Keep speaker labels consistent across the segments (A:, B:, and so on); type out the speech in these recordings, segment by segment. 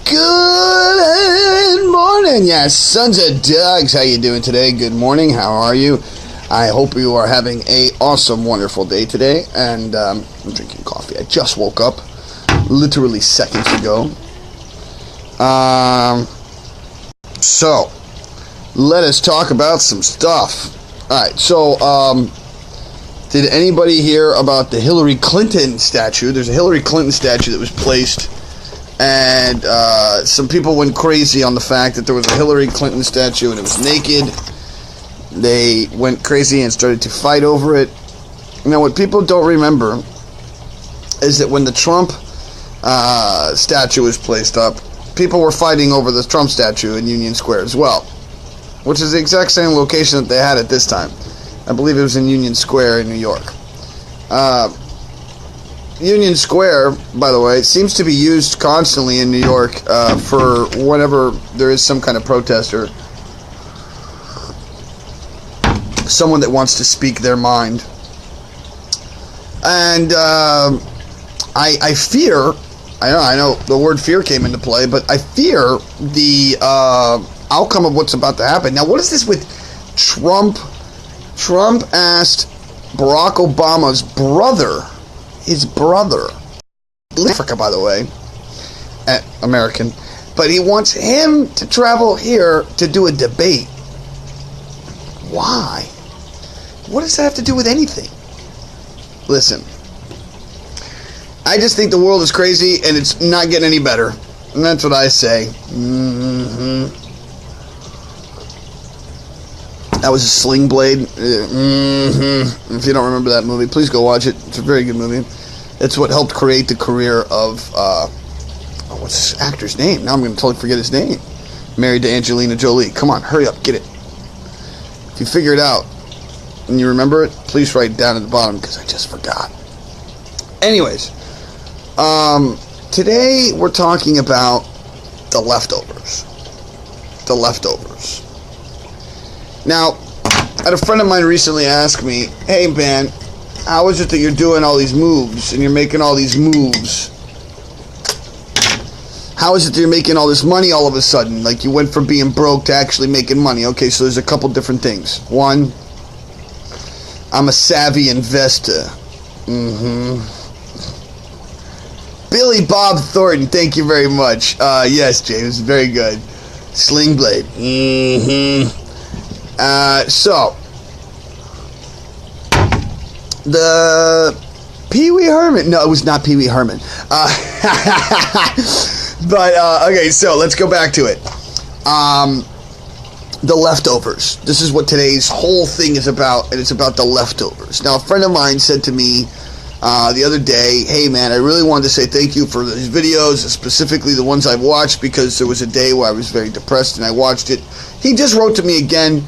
A: Good morning, yes, sons of dogs. How you doing today? Good morning. How are you? I hope you are having a awesome, wonderful day today. And I'm drinking coffee. I just woke up, literally seconds ago. So let us talk about some stuff. All right. So, did anybody hear about the Hilary Clinton statue? There's a Hilary Clinton statue that was placed. And some people went crazy on the fact that there was a Hillary Clinton statue and it was naked. They went crazy and started to fight over it. Now, what people don't remember is that when the Trump statue was placed up, people were fighting over the Trump statue in Union Square as well, which is the exact same location that they had at this time. I believe it was in Union Square in New York. Union Square, by the way, seems to be used constantly in New York for whenever there is some kind of protest or someone that wants to speak their mind. And I fear, I know the word fear came into play, but I fear the outcome of what's about to happen. Now, what is this with Trump? Trump asked Barack Obama's brother, his brother, Africa, by the way, American, but he wants him to travel here to do a debate. Why? What does that have to do with anything? Listen, I just think the world is crazy and it's not getting any better. And that's what I say. That was a Sling Blade. If you don't remember that movie, please go watch it. It's a very good movie. It's what helped create the career of, what's this actor's name? Now I'm going to totally forget his name. Married to Angelina Jolie. Come on, hurry up, get it. If you figure it out and you remember it, please write it down at the bottom because I just forgot. Anyways, today we're talking about the leftovers. The leftovers. Now, I had a friend of mine recently ask me, hey man, how is it that you're doing all these moves and you're making all these moves? How is it that you're making all this money all of a sudden? Like you went from being broke to actually making money. Okay, so there's a couple different things. One, I'm a savvy investor. Billy Bob Thornton, thank you very much. Yes, James, very good. Sling Blade. So, the Pee Wee Herman. No, it was not Pee Wee Herman. But, okay, so let's go back to it. The leftovers. This is what today's whole thing is about, and it's about the leftovers. Now, a friend of mine said to me the other day, hey man, I really wanted to say thank you for these videos, specifically the ones I've watched, because there was a day where I was very depressed and I watched it. He just wrote to me again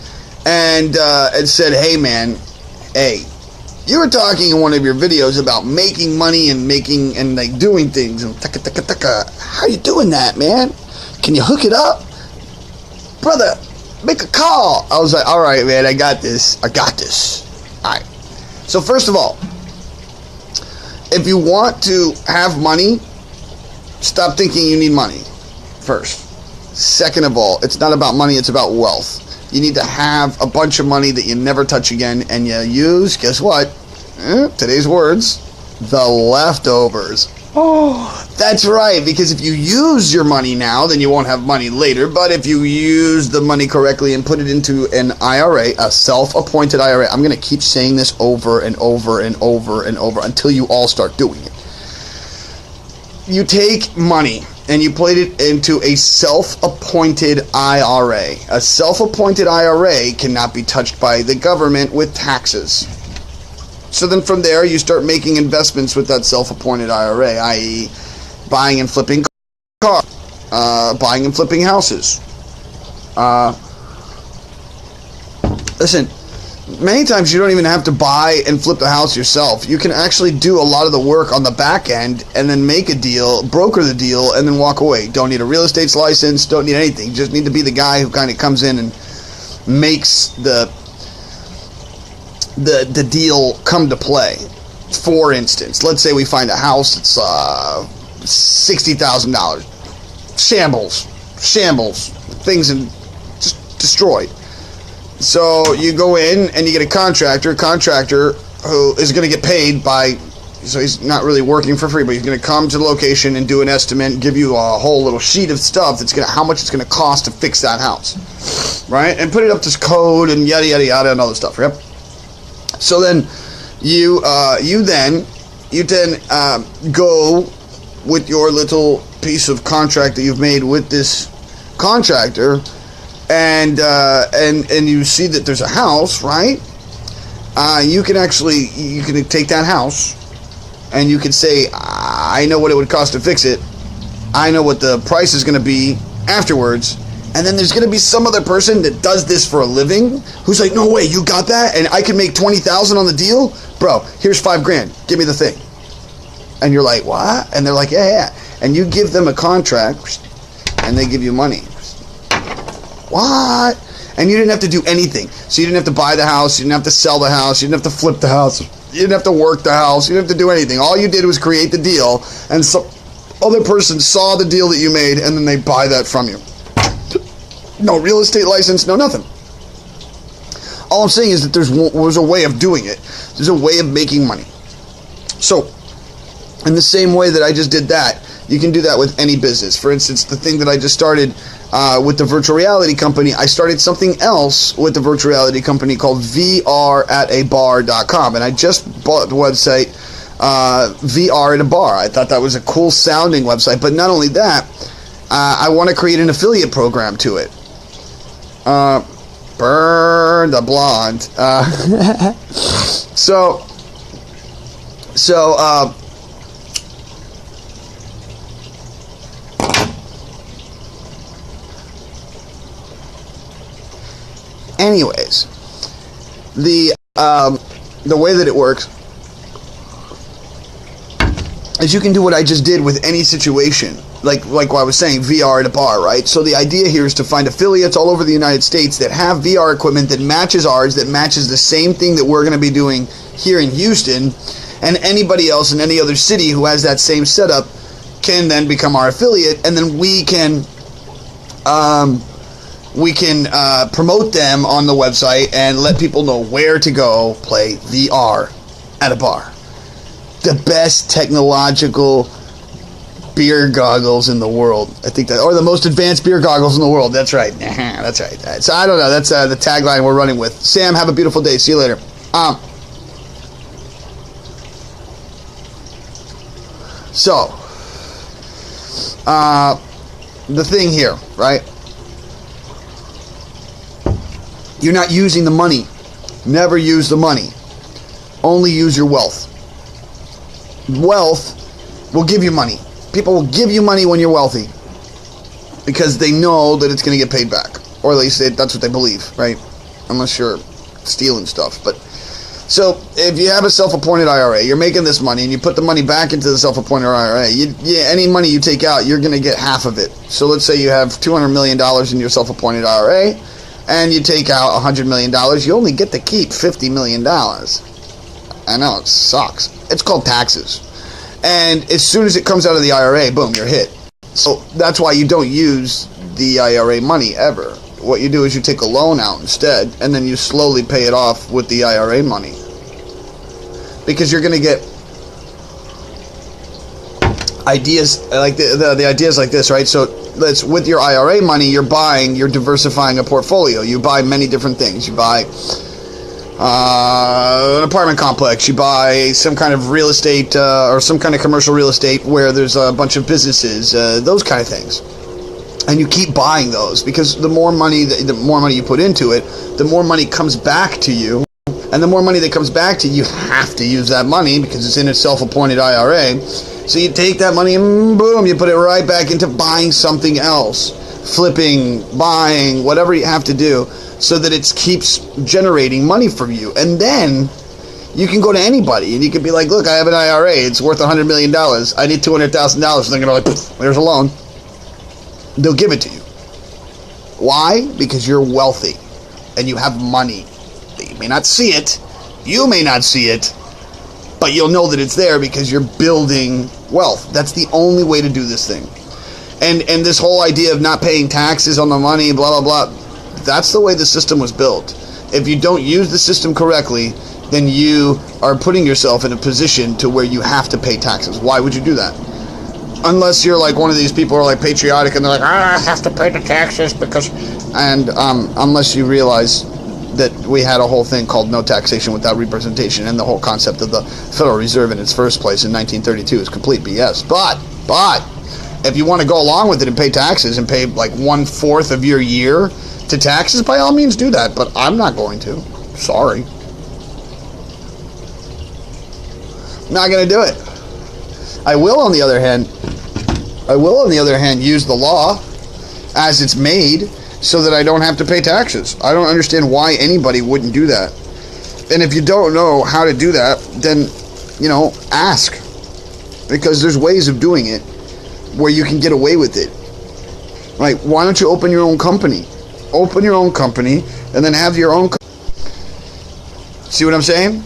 A: and said, hey man, hey, you were talking in one of your videos about making money and making and like doing things and how you doing that, man? Can you hook it up? Brother, make a call. I was like, all right, man, I got this. All right. So first of all, if you want to have money, stop thinking you need money first. Second of all, it's not about money, it's about wealth. You need to have a bunch of money that you never touch again, and you use, guess what? Today's words, the leftovers. Oh, that's right, because if you use your money now, then you won't have money later, but if you use the money correctly and put it into an IRA, a self-appointed IRA, I'm going to keep saying this over and over and over and over until you all start doing it. You take money and you put it into a self-appointed IRA. A self-appointed IRA cannot be touched by the government with taxes. So then from there, you start making investments with that self-appointed IRA, i.e. buying and flipping cars, buying and flipping houses. Listen, many times you don't even have to buy and flip the house yourself. You can actually do a lot of the work on the back end and then make a deal, broker the deal, and then walk away. Don't need a real estate license, don't need anything. Just need to be the guy who kind of comes in and makes the deal come to play. For instance, let's say we find a house that's $60,000. shambles, things and just destroyed. So you go in and you get a contractor who is going to get paid by, so he's not really working for free, but he's going to come to the location and do an estimate and give you a whole little sheet of stuff that's going to, how much it's going to cost to fix that house, right? And put it up to code and yada yada yada and all this stuff, right? So then you then go with your little piece of contract that you've made with this contractor, and you see that there's a house, right? You can take that house and you can say, I know what it would cost to fix it. I know what the price is going to be afterwards. And then there's going to be some other person that does this for a living who's like, no way, you got that? And I can make $20,000 on the deal? Bro, here's $5,000. Give me the thing. And you're like, what? And they're like, yeah. And you give them a contract and they give you money. What? And you didn't have to do anything. So you didn't have to buy the house. You didn't have to sell the house. You didn't have to flip the house. You didn't have to work the house. You didn't have to do anything. All you did was create the deal, and some other person saw the deal that you made, and then they buy that from you. No real estate license, no nothing. All I'm saying is that there's a way of doing it. There's a way of making money. So, in the same way that I just did that, you can do that with any business. For instance, the thing that I just started with the virtual reality company, I started something else with the virtual reality company called VRatabar.com, and I just bought the website VR at a Bar. I thought that was a cool sounding website, but not only that, I want to create an affiliate program to it. Burn the blonde. So anyways, the way that it works is you can do what I just did with any situation, like what I was saying, VR at a bar, right? So the idea here is to find affiliates all over the United States that have VR equipment that matches ours, that matches the same thing that we're going to be doing here in Houston, and anybody else in any other city who has that same setup can then become our affiliate, and then we can promote them on the website and let people know where to go play VR at a bar. The best technological beer goggles in the world. I think that, or the most advanced beer goggles in the world. That's right. That's right. So I don't know. That's the tagline we're running with. Sam, have a beautiful day. See you later. So, the thing here, right? You're not using the money. Never use the money. Only use your wealth. Wealth will give you money. People will give you money when you're wealthy because they know that it's going to get paid back, or at least that's what they believe, right? Unless you're stealing stuff. But so if you have a self-appointed IRA, you're making this money and you put the money back into the self-appointed IRA. Any money you take out, you're going to get half of it. So let's say you have $200 million in your self-appointed IRA and you take out $100 million. You only get to keep $50 million. I know, it sucks. It's called taxes. And as soon as it comes out of the IRA, boom, you're hit. So that's why you don't use the IRA money ever. What you do is you take a loan out instead, and then you slowly pay it off with the IRA money. Because you're going to get ideas like the ideas like this, right? So let's, with your IRA money, you're diversifying a portfolio. You buy many different things. You buy an apartment complex, you buy some kind of real estate or some kind of commercial real estate where there's a bunch of businesses, those kind of things, and you keep buying those because the more money you put into it, the more money comes back to you, and the more money that comes back to you, you have to use that money because it's in a self-appointed IRA. So you take that money and boom, you put it right back into buying something else, flipping, buying, whatever you have to do, so that it keeps generating money for you. And then you can go to anybody and you can be like, look, I have an IRA, it's worth $100 million, I need $200,000. And they're going to like, there's a loan. They'll give it to you. Why? Because you're wealthy and you have money. You may not see it, but you'll know that it's there because you're building wealth. That's the only way to do this thing. And this whole idea of not paying taxes on the money, blah, blah, blah, that's the way the system was built. If you don't use the system correctly, then you are putting yourself in a position to where you have to pay taxes. Why would you do that? Unless you're like one of these people who are like patriotic and they're like, I have to pay the taxes because... And unless you realize that we had a whole thing called no taxation without representation, and the whole concept of the Federal Reserve in its first place in 1932 is complete BS. But if you want to go along with it and pay taxes and pay like 1/4 of your year to taxes, by all means do that. But I'm not going to. Sorry. Not going to do it. I will, on the other hand, use the law as it's made so that I don't have to pay taxes. I don't understand why anybody wouldn't do that. And if you don't know how to do that, then, ask. Because there's ways of doing it where you can get away with it. Right? Why don't you open your own company? Open your own company and then have your own... See what I'm saying?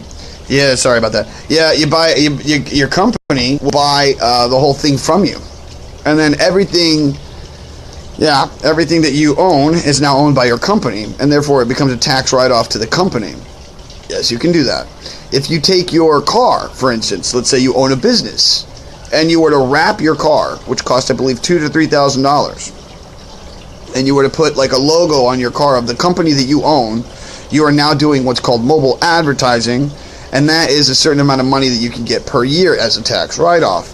A: Yeah, sorry about that. Yeah, your company will buy the whole thing from you. And then everything that you own is now owned by your company, and therefore it becomes a tax write-off to the company. Yes, you can do that. If you take your car, for instance, let's say you own a business, and you were to wrap your car, which cost, I believe, $2,000 to $3,000, and you were to put like a logo on your car of the company that you own, you are now doing what's called mobile advertising, and that is a certain amount of money that you can get per year as a tax write-off.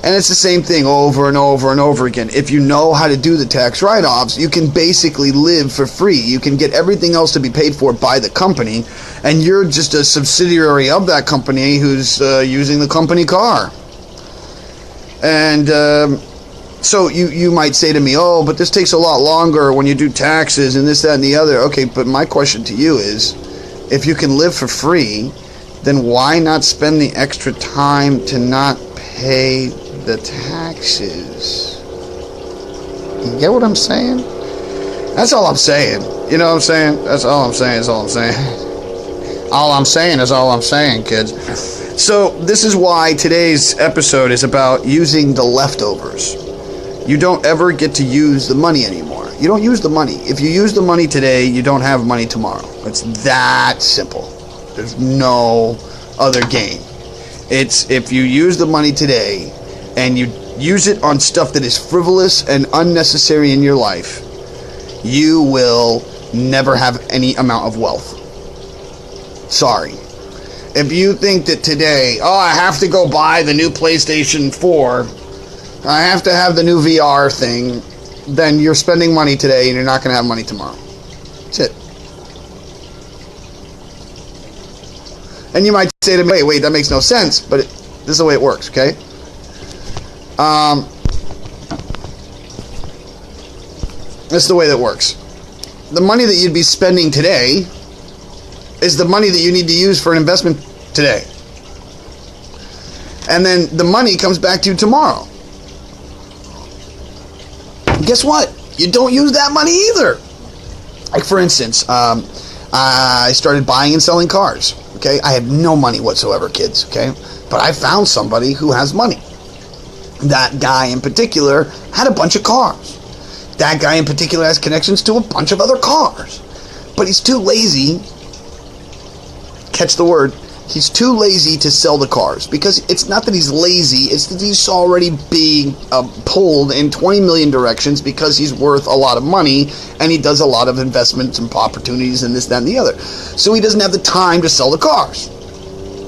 A: And it's the same thing over and over and over again. If you know how to do the tax write-offs, you can basically live for free. You can get everything else to be paid for by the company, and you're just a subsidiary of that company who's using the company car. And so you might say to me, oh, but this takes a lot longer when you do taxes and this, that, and the other. Okay, but my question to you is, if you can live for free, then why not spend the extra time to not pay the taxes? You get what I'm saying? That's all I'm saying. You know what I'm saying? That's all I'm saying. That's all I'm saying. All I'm saying is all I'm saying, kids. So this is why today's episode is about using the leftovers. You don't ever get to use the money anymore. You don't use the money. If you use the money today, you don't have money tomorrow. It's that simple. There's no other game. It's if you use the money today and you use it on stuff that is frivolous and unnecessary in your life, you will never have any amount of wealth. Sorry. If you think that today, I have to go buy the new PlayStation 4, I have to have the new VR thing, then you're spending money today and you're not going to have money tomorrow. That's it. And you might say to me, wait, that makes no sense, but this is the way it works, okay? This is the way that works. The money that you'd be spending today is the money that you need to use for an investment today. And then the money comes back to you tomorrow. And guess what? You don't use that money either. Like, for instance, I started buying and selling cars. Okay, I have no money whatsoever, kids, okay? But I found somebody who has money. That guy in particular had a bunch of cars. That guy in particular has connections to a bunch of other cars. But he's too lazy, catch the word, he's too lazy to sell the cars. Because it's not that he's lazy, it's that he's already being pulled in 20 million directions because he's worth a lot of money and he does a lot of investments and opportunities and this, that, and the other. So he doesn't have the time to sell the cars.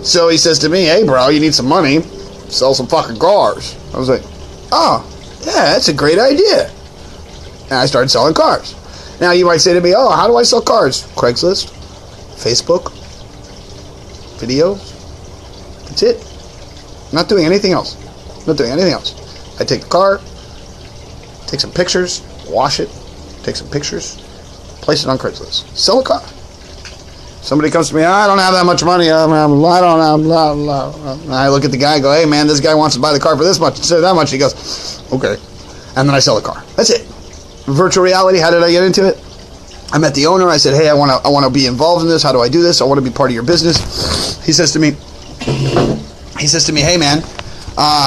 A: So he says to me, hey bro, you need some money, sell some fucking cars. I was like, oh, yeah, that's a great idea. And I started selling cars. Now you might say to me, oh, how do I sell cars? Craigslist, Facebook, videos. That's it. I'm not doing anything else. Not doing anything else. I take the car, take some pictures, wash it, take some pictures, place it on Craigslist. Sell a car. Somebody comes to me, I don't have that much money. I don't have blah, blah. And I look at the guy and go, hey man, this guy wants to buy the car for this much instead of that much. He goes, okay. And then I sell the car. That's it. Virtual reality, how did I get into it? I met the owner. I said, hey, I want to be involved in this. How do I do this? I want to be part of your business. He says to me, hey man,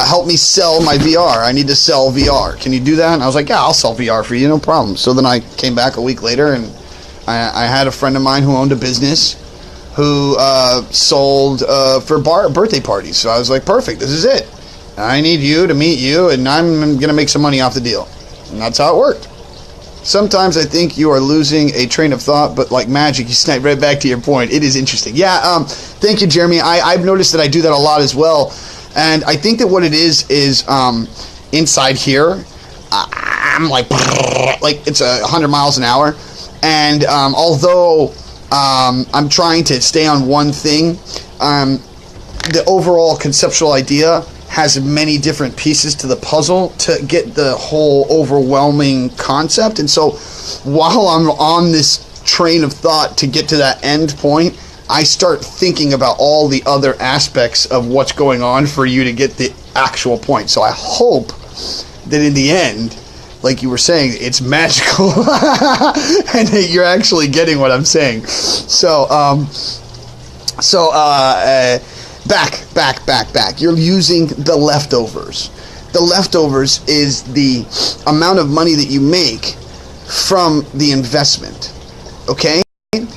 A: help me sell my VR. I need to sell VR. Can you do that? And I was like, yeah, I'll sell VR for you, no problem. So then I came back a week later, and I had a friend of mine who owned a business who sold for birthday parties. So I was like, perfect, this is it. I need you to meet you, and I'm going to make some money off the deal. And that's how it worked. Sometimes I think you are losing a train of thought, but like magic, you snap right back to your point. It is interesting. Yeah, thank you, Jeremy. I've noticed that I do that a lot as well. And I think that what it is inside here, I'm like it's 100 miles an hour. And although I'm trying to stay on one thing, the overall conceptual idea has many different pieces to the puzzle to get the whole overwhelming concept. And so while I'm on this train of thought to get to that end point, I start thinking about all the other aspects of what's going on for you to get the actual point. So I hope that in the end, like you were saying, it's magical and that you're actually getting what I'm saying. Back. You're using the leftovers. The leftovers is the amount of money that you make from the investment. Okay?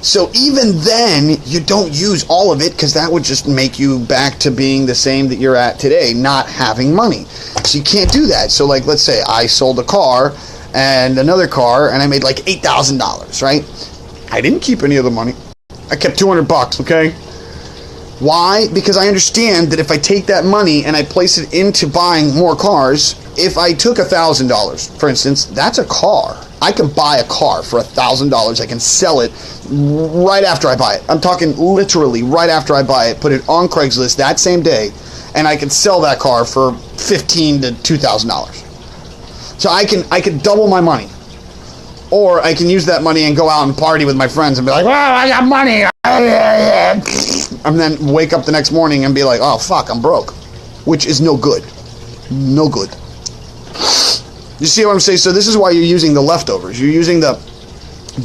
A: So even then, you don't use all of it, because that would just make you back to being the same that you're at today, not having money. So you can't do that. So like, let's say I sold a car and another car, and I made like $8,000, right? I didn't keep any of the money. I kept $200, okay? Why? Because I understand that if I take that money and I place it into buying more cars, if I took $1,000, for instance, that's a car. I can buy a car for $1,000. I can sell it right after I buy it. I'm talking literally right after I buy it, put it on Craigslist that same day, and I can sell that car for $1,500 to $2,000. So I can double my money. Or I can use that money and go out and party with my friends and be like, well, I got money. And then wake up the next morning and be like, oh, fuck, I'm broke. Which is no good. No good. You see what I'm saying? So this is why you're using the leftovers. You're using the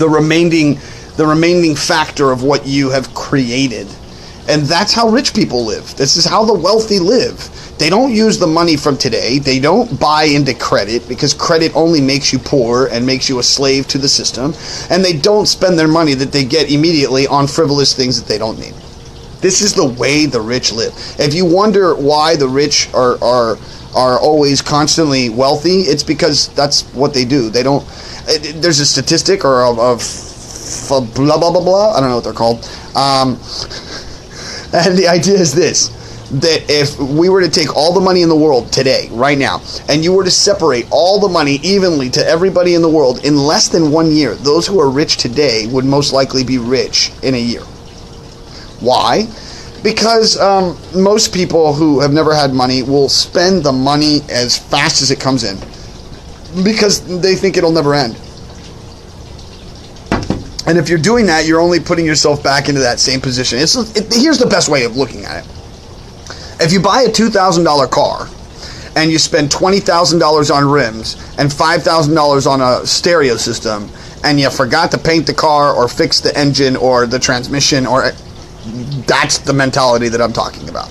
A: remaining factor of what you have created. And that's how rich people live. This is how the wealthy live. They don't use the money from today. They don't buy into credit, because credit only makes you poor and makes you a slave to the system. And they don't spend their money that they get immediately on frivolous things that they don't need. This is the way the rich live. If you wonder why the rich are always constantly wealthy, it's because that's what they do. They don't. There's a statistic or of blah blah blah blah. I don't know what they're called. And the idea is this: that if we were to take all the money in the world today, right now, and you were to separate all the money evenly to everybody in the world in less than 1 year, those who are rich today would most likely be rich in a year. Why? Because most people who have never had money will spend the money as fast as it comes in, because they think it'll never end. And if you're doing that, you're only putting yourself back into that same position. Here's the best way of looking at it. If you buy a $2,000 car and you spend $20,000 on rims and $5,000 on a stereo system, and you forgot to paint the car or fix the engine or the transmission, or that's the mentality that I'm talking about.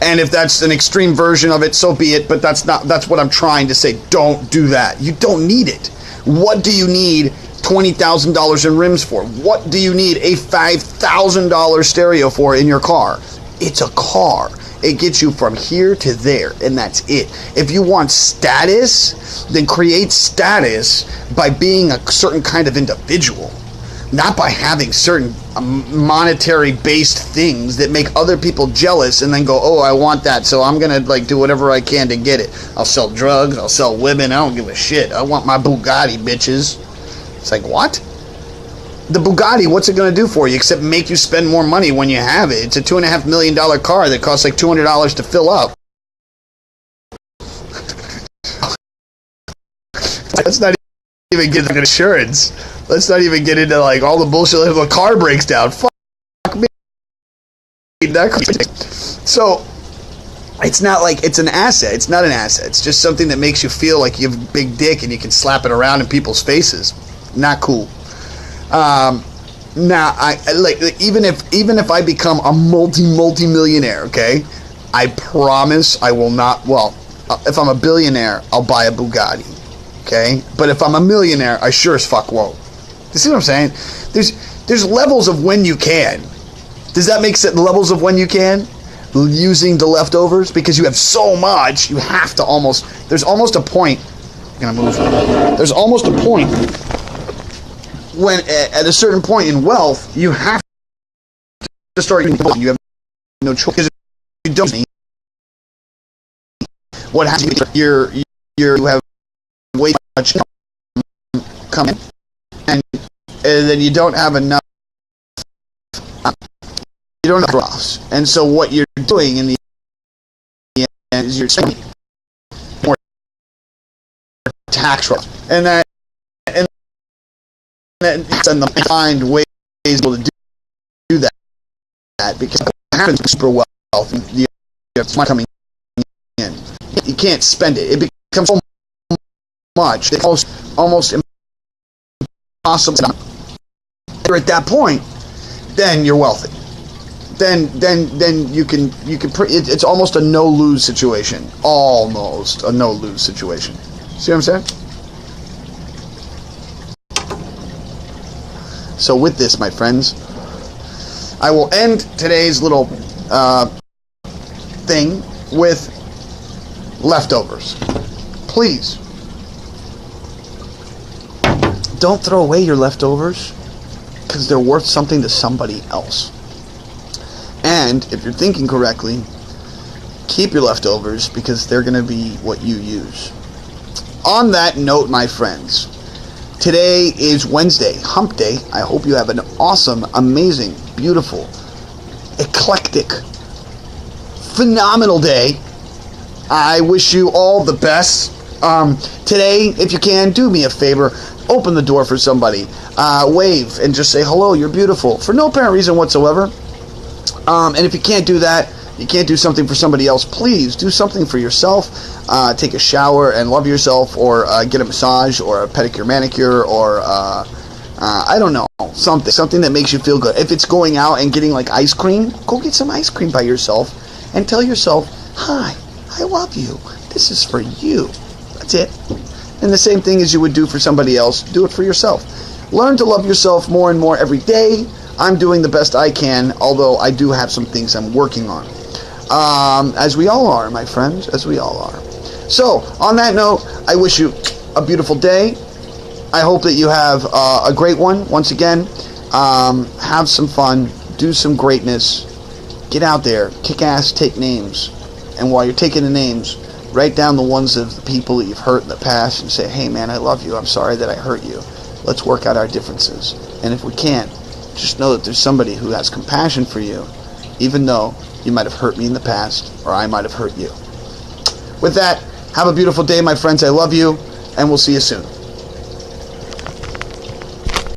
A: And if that's an extreme version of it, so be it, but that's what I'm trying to say. Don't do that. You don't need it. What do you need $20,000 in rims for? What do you need a $5,000 stereo for in your car? It's a car. It gets you from here to there, and that's it. If you want status, then create status by being a certain kind of individual, not by having certain monetary-based things that make other people jealous and then go, oh, I want that, so I'm going to do whatever I can to get it. I'll sell drugs, I'll sell women, I don't give a shit. I want my Bugatti, bitches. It's like, what? The Bugatti, what's it going to do for you except make you spend more money when you have it? It's a $2.5 million car that costs like $200 to fill up. Let's not even get into insurance. Let's not even get into all the bullshit if the car breaks down. Fuck me. So it's not like it's an asset. It's not an asset. It's just something that makes you feel like you have a big dick and you can slap it around in people's faces. Not cool. Now, even if I become a multi-millionaire, okay, I promise I will not. Well, if I'm a billionaire, I'll buy a Bugatti. Okay, but if I'm a millionaire, I sure as fuck won't. You see what I'm saying? There's levels of when you can. Does that make sense? Levels of when you can using the leftovers, because you have so much, you have to almost. There's almost a point. I'm gonna move. There's almost a point when, at a certain point in wealth, you have to start. You have no choice, because you don't. What happens? You have way too much coming, and then you don't have enough. You don't have drops, and so what you're doing in the end is you're spending more tax drops, and the find ways to do that, because what happens with super wealth, you have money coming in, you can't spend it. It becomes so much, it's almost impossible. You're at that point, then you're wealthy. Then you can it's almost a no-lose situation. Almost a no-lose situation. See what I'm saying? So with this, my friends, I will end today's little thing with leftovers. Please, don't throw away your leftovers, because they're worth something to somebody else. And if you're thinking correctly, keep your leftovers, because they're going to be what you use. On that note, my friends, today is Wednesday, Hump Day. I hope you have an awesome, amazing, beautiful, eclectic, phenomenal day. I wish you all the best. Today, if you can, do me a favor. Open the door for somebody. Wave and just say, hello, you're beautiful, for no apparent reason whatsoever. And if you can't do that, you can't do something for somebody else, please do something for yourself. Take a shower and love yourself, or get a massage, or a pedicure, manicure, or I don't know, something that makes you feel good. If it's going out and getting like ice cream, go get some ice cream by yourself and tell yourself, hi, I love you, this is for you. That's it. And the same thing as you would do for somebody else, do it for yourself. Learn to love yourself more and more every day. I'm doing the best I can, although I do have some things I'm working on. As we all are, my friends, as we all are. So, on that note, I wish you a beautiful day. I hope that you have a great one. Once again, have some fun, do some greatness, get out there, kick ass, take names. And while you're taking the names, write down the ones of the people that you've hurt in the past and say, hey man, I love you, I'm sorry that I hurt you. Let's work out our differences. And if we can't, just know that there's somebody who has compassion for you, even though you might have hurt me in the past, or I might have hurt you. With that, have a beautiful day, my friends. I love you, and we'll see you soon.